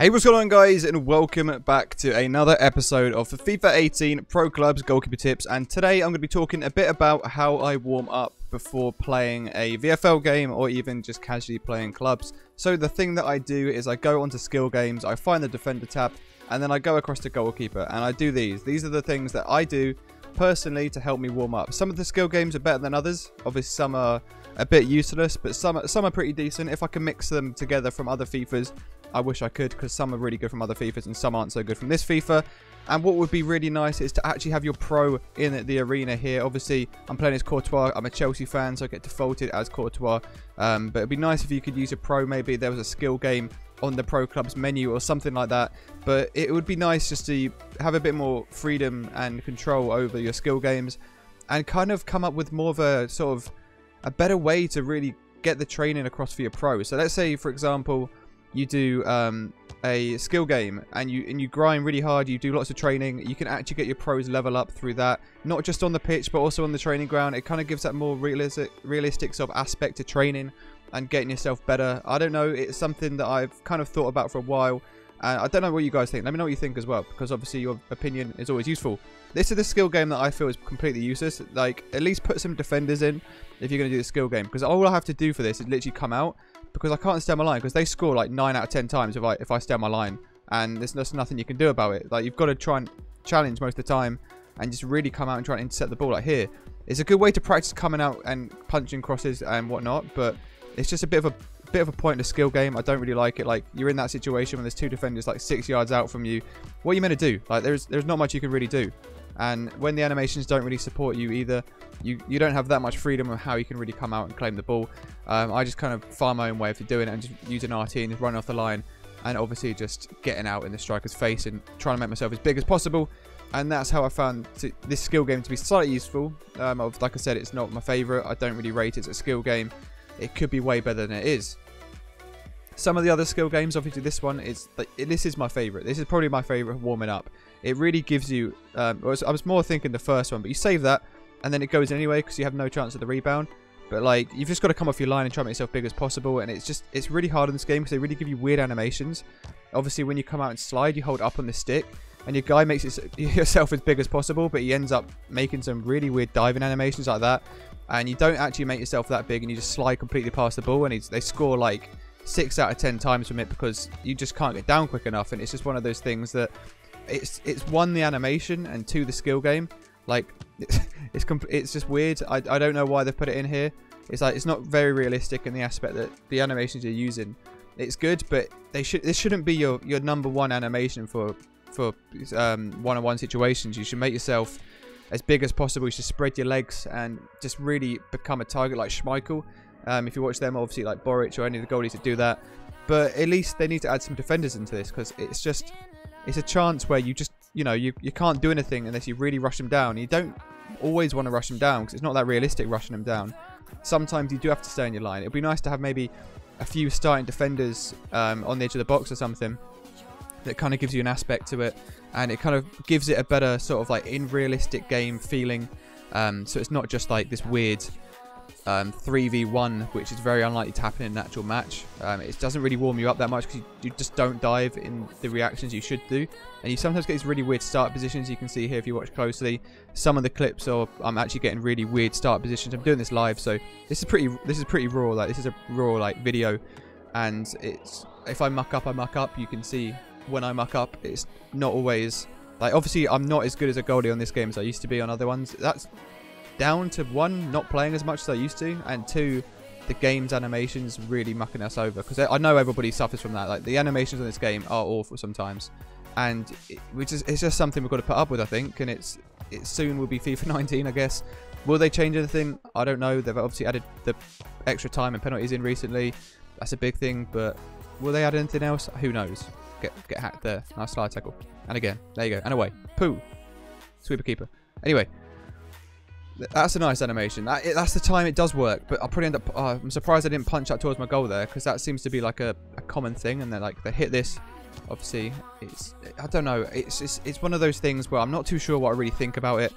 Hey, what's going on, guys, and welcome back to another episode of the FIFA 18 Pro Clubs Goalkeeper Tips. And today I'm going to be talking a bit about how I warm up before playing a VFL game or even just casually playing clubs. So the thing that I do is I go onto skill games, I find the defender tab, and then I go across to goalkeeper and I do these. These are the things that I do personally to help me warm up. Some of the skill games are better than others. Obviously some are a bit useless, but some are pretty decent. If I can mix them together from other FIFAs, I wish I could, because some are really good from other FIFAs and some aren't so good from this FIFA. And what would be really nice is to actually have your pro in the arena here. Obviously, I'm playing as Courtois. I'm a Chelsea fan, so I get defaulted as Courtois. But it'd be nice if you could use a pro. Maybe there was a skill game on the Pro Clubs menu or something like that. But it would be nice just to have a bit more freedom and control over your skill games and kind of come up with more of a sort of a better way to really get the training across for your pro. So let's say, for example, you do a skill game and you grind really hard, you do lots of training, you can actually get your pros level up through that, not just on the pitch but also on the training ground. It kind of gives that more realistic sort of aspect to training and getting yourself better. I don't know, it's something that I've kind of thought about for a while, and I don't know what you guys think. Let me know what you think as well, because obviously your opinion is always useful. This is the skill game that I feel is completely useless. Like, at least put some defenders in if you're going to do the skill game, because all I have to do for this is literally come out, because I can't stay on my line, because they score like 9 out of 10 times if I stay on my line, and there's just nothing you can do about it. Like, you've got to try and challenge most of the time and just really come out and try and intercept the ball. Like, here, it's a good way to practice coming out and punching crosses and whatnot, but it's just a bit of a pointless skill game. I don't really like it. Like, you're in that situation when there's two defenders like 6 yards out from you. What are you meant to do? Like, there's not much you can really do. And when the animations don't really support you either, you don't have that much freedom of how you can really come out and claim the ball. I just kind of find my own way of doing it and just use an RT and just run off the line, and obviously just getting out in the striker's face and trying to make myself as big as possible. And that's how I found this skill game to be slightly useful. Like I said, it's not my favourite. I don't really rate it as a skill game. It could be way better than it is. Some of the other skill games, obviously this one is this is my favourite. This is probably my favourite warming up. It really gives you, I was more thinking the first one, but you save that and then it goes anyway because you have no chance of the rebound. But like, you've just got to come off your line and try to make yourself big as possible, and it's really hard in this game because they really give you weird animations. Obviously when you come out and slide, you hold up on the stick and your guy makes yourself as big as possible, but he ends up making some really weird diving animations like that, and you don't actually make yourself that big and you just slide completely past the ball, and they score like 6 out of 10 times from it because you just can't get down quick enough. And it's just one of those things that it's one, the animation, and two, the skill game. Like, it's just weird. I don't know why they've put it in here. It's like, it's not very realistic in the aspect that the animations you're using, it's good, but this shouldn't be your number one animation for one-on-one situations. You should make yourself as big as possible. You should spread your legs and just really become a target like Schmeichel. If you watch them, obviously, like Boric or any of the goalies that do that. But at least they need to add some defenders into this, because it's a chance where you just, you can't do anything unless you really rush them down. You don't always want to rush them down because it's not that realistic rushing them down. Sometimes you do have to stay in your line. It'd be nice to have maybe a few starting defenders on the edge of the box or something. That kind of gives you an aspect to it, and it kind of gives it a better sort of like in realistic game feeling. So it's not just like this weird 3v1, which is very unlikely to happen in an actual match. It doesn't really warm you up that much because you just don't dive in the reactions you should do, and you sometimes get these really weird start positions. You can see here if you watch closely some of the clips, or I'm actually getting really weird start positions. I'm doing this live, so this is pretty raw. Like, this is a raw like video, and if I muck up, I muck up. You can see when I muck up, it's not always like, obviously I'm not as good as a goalie on this game as I used to be on other ones. That's down to, one, not playing as much as I used to, and two, the game's animations really mucking us over, because I know everybody suffers from that. Like, the animations on this game are awful sometimes, and it's just something we've got to put up with, I think. And it soon will be FIFA 19, I guess. Will they change anything? I don't know. They've obviously added the extra time and penalties in recently. That's a big thing, but will they add anything else? Who knows? Get hacked there. Nice slide tackle. And again, there you go. And away. Poo. Sweeper keeper. Anyway, that's a nice animation. That's the time it does work, but I'll probably end up... I'm surprised I didn't punch that towards my goal there, because that seems to be like a common thing, and they hit this obviously, I don't know. It's one of those things where I'm not too sure what I really think about it,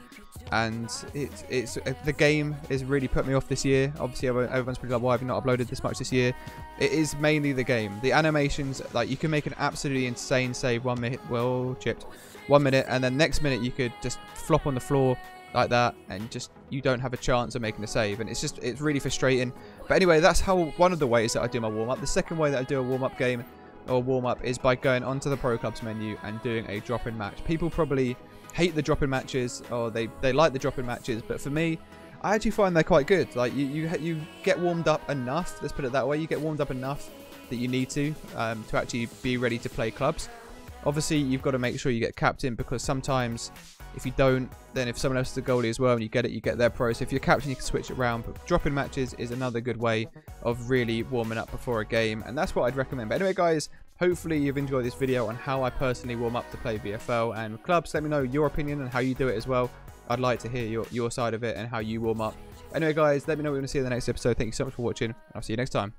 and the game has really put me off this year. Obviously, everyone's probably like, why have you not uploaded this much this year? It is mainly the game. The animations, like, you can make an absolutely insane save 1 minute. Well, chipped. 1 minute, and then next minute you could just flop on the floor like that, and just you don't have a chance of making a save, and it's really frustrating. But anyway, that's one of the ways that I do my warm-up. The second way that I do a warm-up game or warm-up is by going onto the Pro Clubs menu and doing a drop-in match. People probably hate the drop-in matches, or they like the drop-in matches, but for me, I actually find they're quite good. Like, you get warmed up enough, let's put it that way, you get warmed up enough that you need to actually be ready to play clubs. Obviously, you've got to make sure you get captain, because sometimes if you don't, then if someone else is the goalie as well and you get their pro. So if you're captain, you can switch it around. But drop-in matches is another good way of really warming up before a game, and that's what I'd recommend. But anyway, guys, hopefully you've enjoyed this video on how I personally warm up to play VFL and clubs. Let me know your opinion and how you do it as well. I'd like to hear your side of it and how you warm up. Anyway, guys, let me know what you want to see in the next episode. Thank you so much for watching. I'll see you next time.